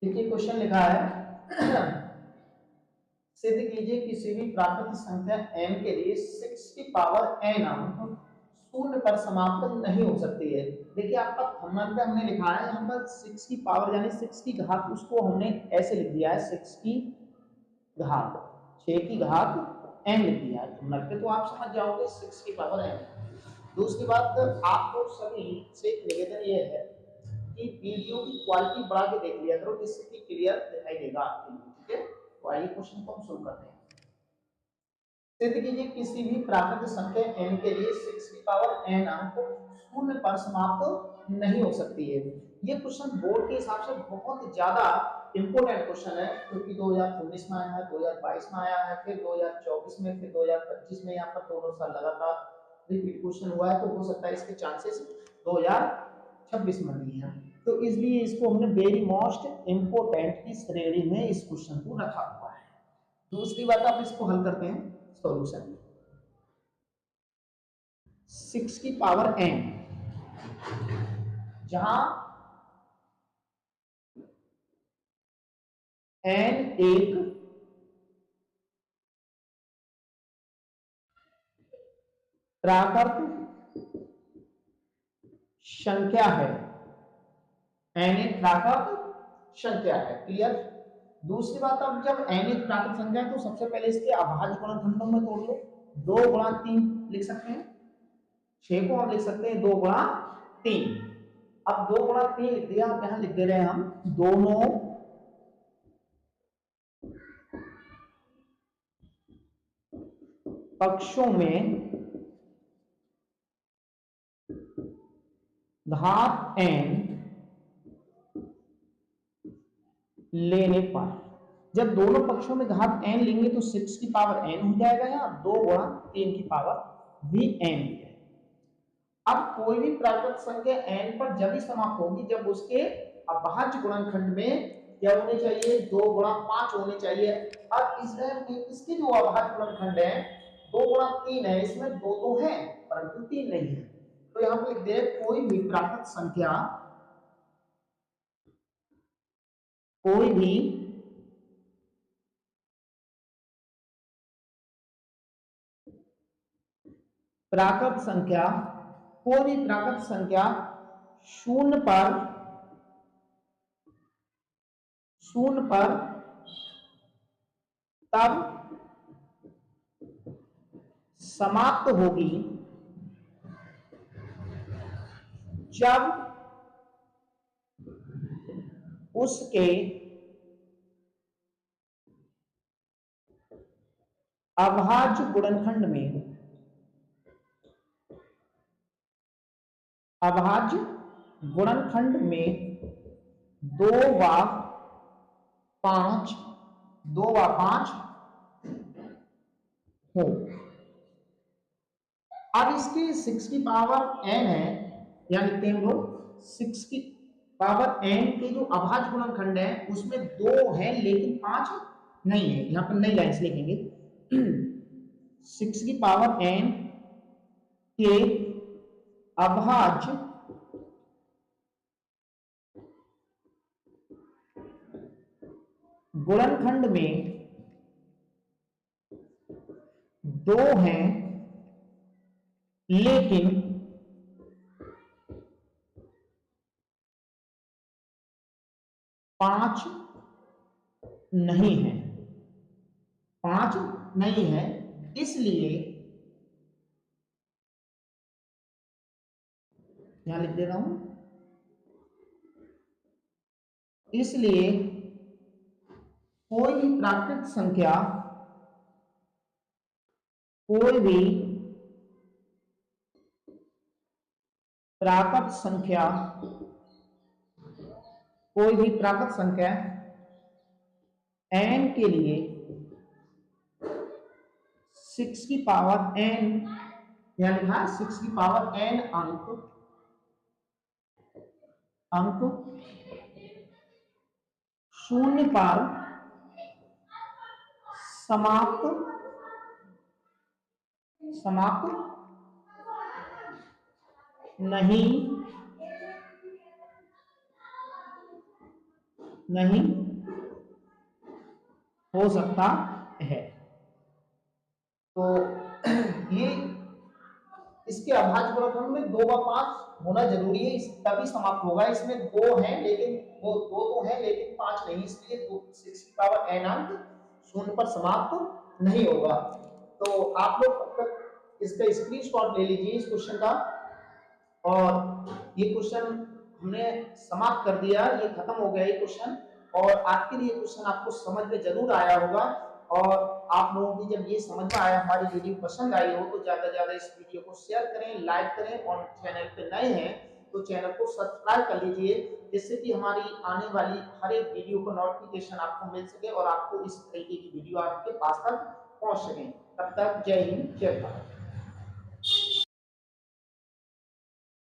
देखिए क्वेश्चन लिखा है सिद्ध कीजिए किसी भी प्राकृत संख्या n के लिए 6 की पावर n अंक शून्य पर समाप्त नहीं हो सकती है। देखिए आपका थंबनेल पे हमने लिखा है यहाँ पर 6 की पावर यानी 6 की घात, उसको हमने ऐसे लिख दिया है 6 की घात 6 की घात n लिख दिया है थंबनेल पे, तो आप समझ जाओगे 6 की पावर n। दूसरी बात, आपको सभी से एक निवेदन ये है कि वीडियो की क्वालिटी बढ़ा के देख लिया करो जिससे कि क्लियर दिखाई देगा आपके लिए। ठीक है, तो आइए क्वेश्चन को हम शुरू करते हैं। सिद्ध कीजिए किसी भी प्राकृत संख्या n के लिए 6 की पावर n अंक शून्य पर समाप्त नहीं हो सकती है। ये क्वेश्चन बोर्ड के हिसाब से बहुत ज्यादा इंपोर्टेंट क्वेश्चन है, क्योंकि 2019 में आया है, 2022 में आया है, फिर 2024 में, फिर 2025 में, यहाँ पर दोनों साल लगातार रिपीट क्वेश्चन हुआ है, तो हो सकता है इसके चांसेस 2026 में भी हैं। तो इसलिए इसको हमने वेरी मोस्ट इंपोर्टेंट की श्रेणी में इस क्वेश्चन को रखा हुआ है। दूसरी बात, आप इसको हल करते हैं सॉल्यूशन। 6 की पावर n, जहां n एक प्राकृत संख्या है, n एक प्राकृत संख्या है। क्लियर। दूसरी बात, अब जब n एक प्राकृत संख्या है तो सबसे पहले इसके अभाज्य गुणनखंडों में तोड़ लो। 2 गुणा 3 लिख सकते हैं, 6 को हम लिख सकते हैं 2 गुणा 3। अब 2 गुणा 3 लिख दिया, अब यहां लिख दे रहे हैं हम दोनों पक्षों में घात n लेने पर, जब दोनों पक्षों में घात n लेंगे तो 6 की पावर n हो जाएगा, या 2 गुणा 3 की पावर भी n हो जाएगा। अब कोई भी प्राकृत संख्या n पर जब ही समाप्त होगी जब उसके अभाज्य गुणनखंड में क्या होने चाहिए, 2 गुणा 5 होने चाहिए। अब इसके जो अभाज्य गुणनखंड है 2 गुणा 3 है, इसमें 2 तो है परंतु 3 नहीं है। तो यहां पर लिख दे कोई भी प्राकृत संख्या, कोई भी प्राकृत संख्या, कोई भी प्राकृत संख्या शून्य पर तब समाप्त होगी जब उसके अभाज्य गुणनखंड में, अभाज्य गुणनखंड में 2 व 5 हो। अब इसके 6 की पावर n है, या लिखते हैं हम लोग 6 की पावर n के जो अभाज्य गुणनखंड है उसमें 2 है लेकिन 5 नहीं है। यहां पर नई लाइन्स लिखेंगे 6 की पावर n के अभाज्य गुणनखंड में 2 हैं लेकिन 5 नहीं है, 5 नहीं है, इसलिए यहां लिख दे रहा हूं, इसलिए कोई भी प्राकृत संख्या, कोई भी प्राकृत संख्या, कोई भी प्राकृत संख्या n के लिए 6 की पावर n, यहां लिखा 6 की पावर n अंक शून्य पर समाप्त नहीं नहीं हो सकता है। तो ये इसके अभाज्य गुणनफल में 2 व 5 होना जरूरी है, तभी समाप्त होगा। इसमें 2 हैं लेकिन वो 2 तो है लेकिन 5 नहीं, इसलिए 6 की पावर n अंक शून्य पर समाप्त नहीं होगा। तो आप लोग तब तक इसका स्क्रीनशॉट ले लीजिए इस क्वेश्चन का, और ये क्वेश्चन हमने समाप्त कर दिया, ये खत्म हो गया ये क्वेश्चन। और आपके लिए क्वेश्चन आपको समझ में जरूर आया होगा, और आप लोगों की जब ये समझ में आया, हमारी वीडियो पसंद आई हो, तो ज्यादा से ज्यादा इस वीडियो को शेयर करें, लाइक करें, और चैनल पे नए हैं तो चैनल को सब्सक्राइब कर लीजिए, जिससे कि हमारी आने वाली हर एक वीडियो को नोटिफिकेशन आपको मिल सके और आपको इस तरीके की वीडियो आपके पास तक पहुंच सके। तब तक जय हिंद, जय भारत।